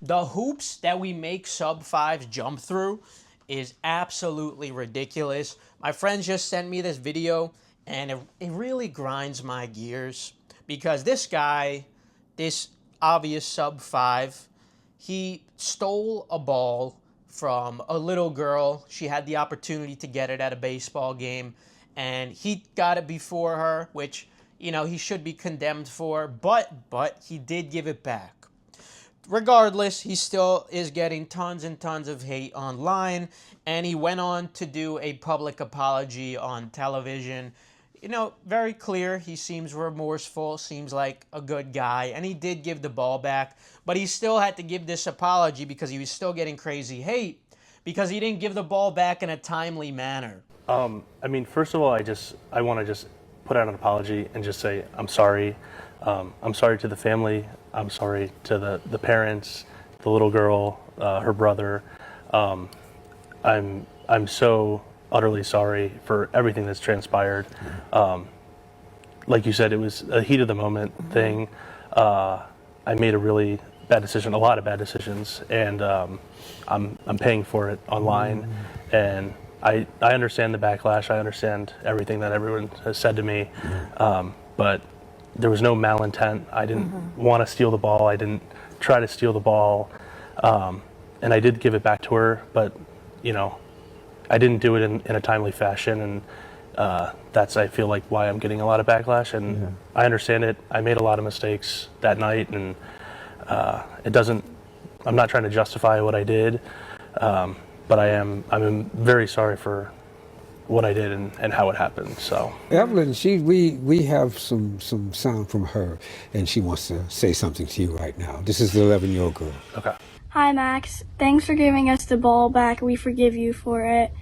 The hoops that we make sub-5s jump through is absolutely ridiculous. My friends just sent me this video, and it really grinds my gears because this guy, this obvious sub-5, he stole a ball from a little girl. She had the opportunity to get it at a baseball game, and he got it before her, which, you know, he should be condemned for, but he did give it back. Regardless, he still is getting tons and tons of hate online, and he went on to do a public apology on television. You know, very clear. He seems remorseful, seems like a good guy, and he did give the ball back, but he still had to give this apology because he was still getting crazy hate because he didn't give the ball back in a timely manner. I mean, first of all, I want to just put out an apology and just say I'm sorry. I'm sorry to the family. I'm sorry to the parents, the little girl, her brother. I'm so utterly sorry for everything that's transpired. Like you said, it was a heat of the moment thing. I made a really bad decision, a lot of bad decisions, and I'm paying for it online. And I understand the backlash. I understand everything that everyone has said to me, but there was no malintent. I didn't want to steal the ball. I didn't try to steal the ball, and I did give it back to her. But you know, I didn't do it in a timely fashion, and that's, I feel like, why I'm getting a lot of backlash. And I understand it. I made a lot of mistakes that night, and it doesn't. I'm not trying to justify what I did, but I'm very sorry for what I did and how it happened. So Evelyn, we have some sound from her, and she wants to say something to you right now. This is the 11-year-old girl. okay. Hi, Max. Thanks for giving us the ball back. We forgive you for it.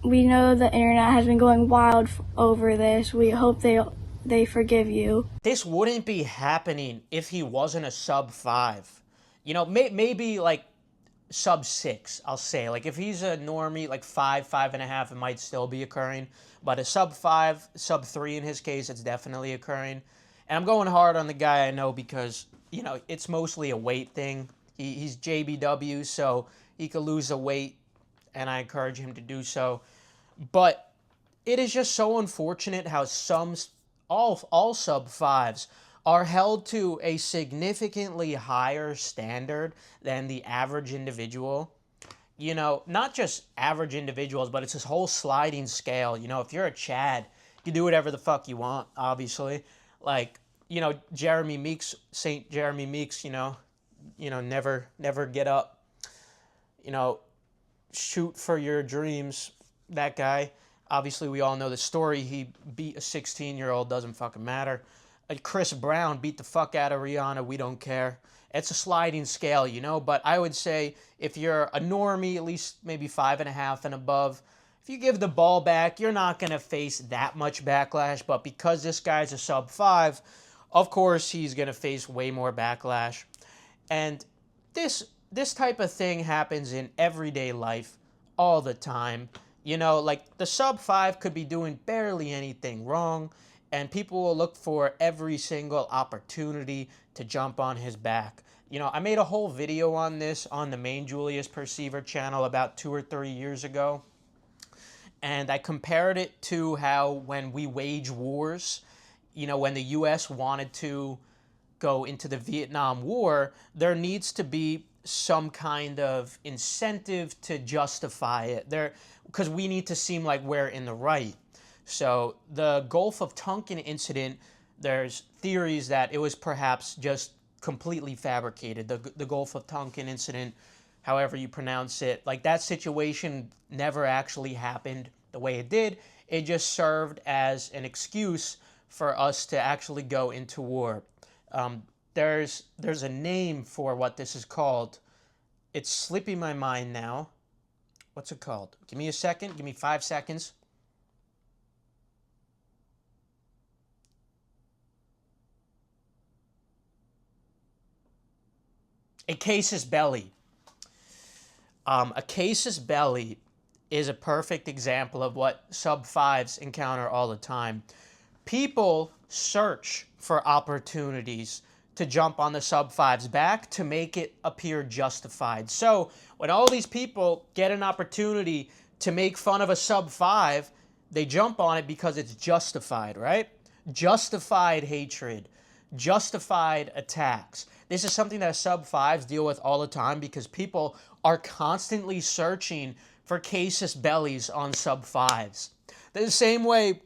We know the internet has been going wild over this. We hope they forgive you. This wouldn't be happening if he wasn't a sub-5. You know, maybe like sub-6, I'll say. Like, if he's a normie, like 5, 5.5, it might still be occurring. But a sub-5, sub-3 in his case, it's definitely occurring. And I'm going hard on the guy I know because, you know, it's mostly a weight thing. He's JBW, so he could lose the weight, and I encourage him to do so. But it is just so unfortunate how all sub-5s are held to a significantly higher standard than the average individual. You know, not just average individuals, but it's this whole sliding scale. You know, if you're a Chad, you do whatever the fuck you want, obviously. Like, you know, St. Jeremy Meeks, you know, never get up. You know, shoot for your dreams. That guy, obviously we all know the story. He beat a 16-year-old, doesn't fucking matter. Chris Brown beat the fuck out of Rihanna, we don't care. It's a sliding scale, you know, but I would say if you're a normie, at least maybe 5.5 and above, if you give the ball back, you're not going to face that much backlash, but because this guy's a sub-5, of course he's going to face way more backlash. And this type of thing happens in everyday life all the time. You know, like the sub-5 could be doing barely anything wrong, and people will look for every single opportunity to jump on his back. You know, I made a whole video on this on the main Julius Perceiver channel about 2 or 3 years ago. And I compared it to how when we wage wars, you know, when the U.S. wanted to go into the Vietnam War, there needs to be some kind of incentive to justify it. Because we need to seem like we're in the right. So the Gulf of Tonkin incident, there's theories that it was perhaps just completely fabricated. The Gulf of Tonkin incident, however you pronounce it, like that situation never actually happened the way it did. It just served as an excuse for us to actually go into war. There's a name for what this is called. It's slipping my mind now. What's it called? Give me a second. Give me 5 seconds. A casus belli. A casus belli is a perfect example of what sub-5s encounter all the time. People search for opportunities to jump on the sub-5's back to make it appear justified. So when all these people get an opportunity to make fun of a sub-5, they jump on it because it's justified, right? Justified hatred, justified attacks. This is something that sub-5s deal with all the time because people are constantly searching for casus bellis on sub-5s. The same way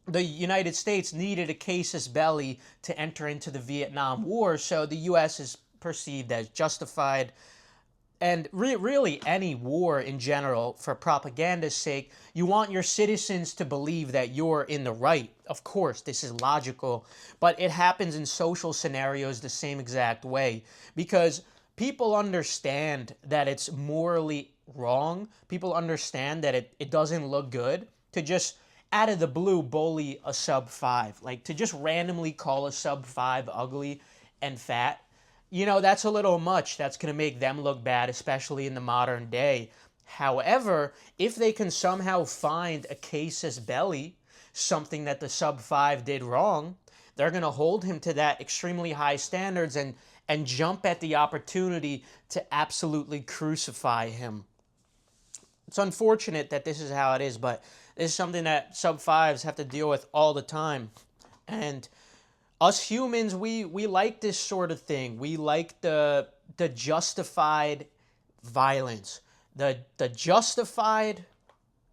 the United States needed a casus belli to enter into the Vietnam War, so the U.S. is perceived as justified. And really any war in general, for propaganda's sake, you want your citizens to believe that you're in the right. Of course, this is logical, but it happens in social scenarios the same exact way because people understand that it's morally wrong. People understand that it doesn't look good to just out of the blue bully a sub-5. Like to just randomly call a sub-5 ugly and fat. You know, that's a little much. That's going to make them look bad, especially in the modern day. However, if they can somehow find a casus belli, something that the sub-5 did wrong, they're going to hold him to that extremely high standards and jump at the opportunity to absolutely crucify him. It's unfortunate that this is how it is, but this is something that sub-5s have to deal with all the time. And us humans, we like this sort of thing. We like the justified violence, the justified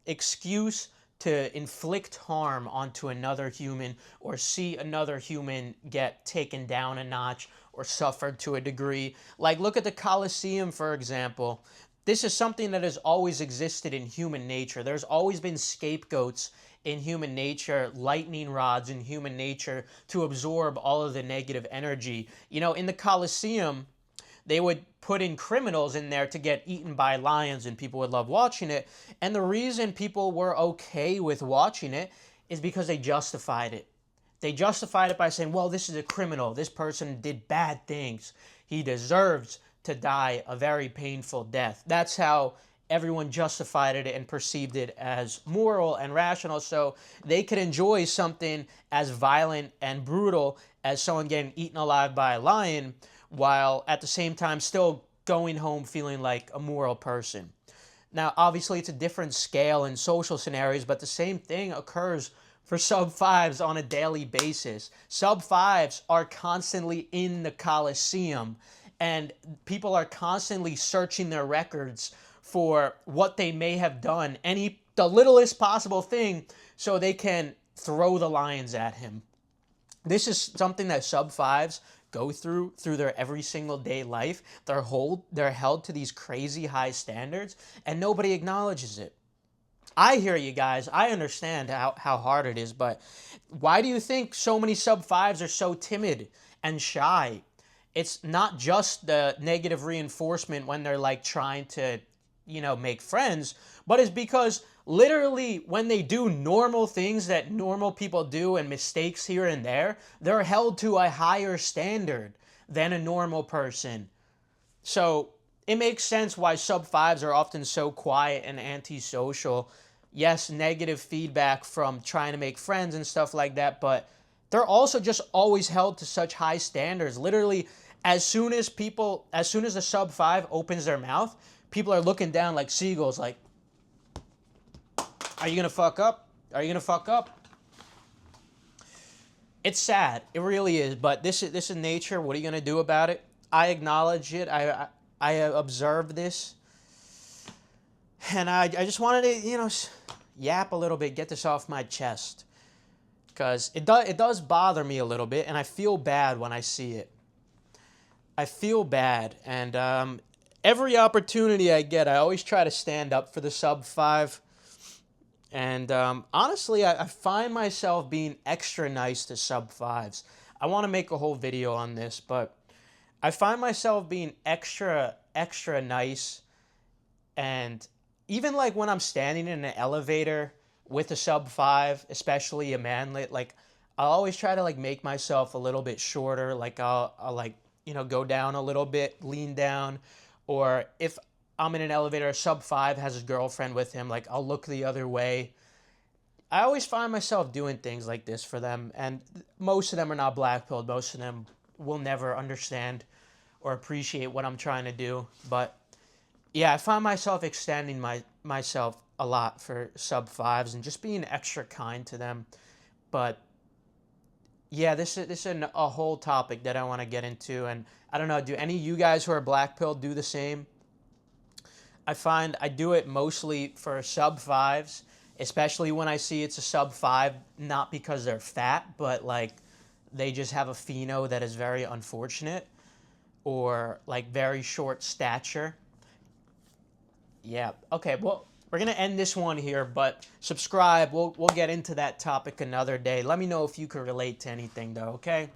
excuse to inflict harm onto another human or see another human get taken down a notch or suffered to a degree. Like, look at the Colosseum, for example. This is something that has always existed in human nature. There's always been scapegoats in human nature, lightning rods in human nature to absorb all of the negative energy. You know, in the Colosseum, they would put in criminals in there to get eaten by lions and people would love watching it. And the reason people were okay with watching it is because they justified it. They justified it by saying, well, this is a criminal. This person did bad things. He deserves to die a very painful death. That's how everyone justified it and perceived it as moral and rational, so they could enjoy something as violent and brutal as someone getting eaten alive by a lion, while at the same time still going home feeling like a moral person. Now, obviously, it's a different scale in social scenarios, but the same thing occurs for sub-5s on a daily basis. Sub-5s are constantly in the Colosseum, and people are constantly searching their records for what they may have done, the littlest possible thing, so they can throw the lions at him. This is something that sub-5s go through their every single day life. They're held to these crazy high standards, and nobody acknowledges it. I hear you guys. I understand how hard it is, but why do you think so many sub-5s are so timid and shy? It's not just the negative reinforcement when they're like trying to, you know, make friends, but it's because literally when they do normal things that normal people do and mistakes here and there, they're held to a higher standard than a normal person. So it makes sense why sub-5s are often so quiet and antisocial. Yes, negative feedback from trying to make friends and stuff like that, but they're also just always held to such high standards. Literally, as soon as a sub-5 opens their mouth, people are looking down like seagulls, like, are you gonna fuck up? Are you gonna fuck up? It's sad. It really is, but this is nature. What are you gonna do about it? I acknowledge it. I observed this, and I just wanted to, you know, yap a little bit, get this off my chest, because it does bother me a little bit, and I feel bad when I see it. I feel bad, and every opportunity I get, I always try to stand up for the sub-5. And honestly, I find myself being extra nice to sub-5s. I want to make a whole video on this, but I find myself being extra nice. And even like when I'm standing in an elevator with a sub-5, especially a manlet, like I'll always try to like make myself a little bit shorter. Like I'll like, you know, go down a little bit, lean down. Or if I'm in an elevator, a sub-5 has his girlfriend with him, like I'll look the other way. I always find myself doing things like this for them, and most of them are not blackpilled. Most of them will never understand or appreciate what I'm trying to do. But yeah, I find myself extending myself a lot for sub 5s and just being extra kind to them. But yeah, this is a whole topic that I want to get into, and I don't know. Do any of you guys who are black pill do the same? I find I do it mostly for sub 5s, especially when I see it's a sub 5, not because they're fat, but like they just have a pheno that is very unfortunate or like very short stature. Yeah. Okay. Well, we're gonna end this one here, but subscribe. We'll get into that topic another day. Let me know if you can relate to anything, though. Okay.